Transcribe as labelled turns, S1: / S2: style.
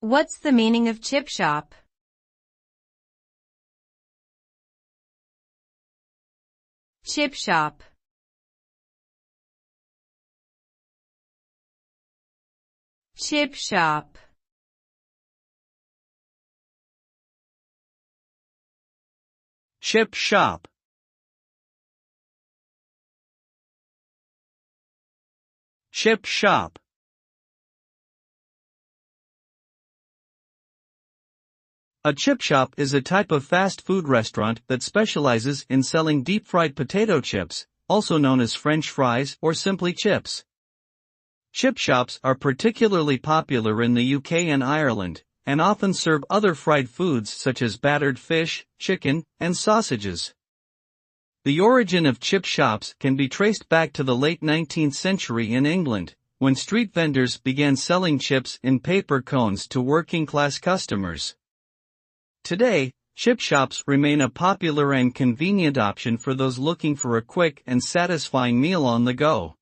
S1: What's the meaning of chip shop? Chip shop. Chip shop.
S2: Chip shop. Chip shop. A chip shop is a type of fast food restaurant that specializes in selling deep-fried potato chips, also known as French fries or simply chips. Chip shops are particularly popular in the UK and Ireland, and often serve other fried foods such as battered fish, chicken, and sausages. The origin of chip shops can be traced back to the late 19th century in England, when street vendors began selling chips in paper cones to working-class customers. Today, chip shops remain a popular and convenient option for those looking for a quick and satisfying meal on the go.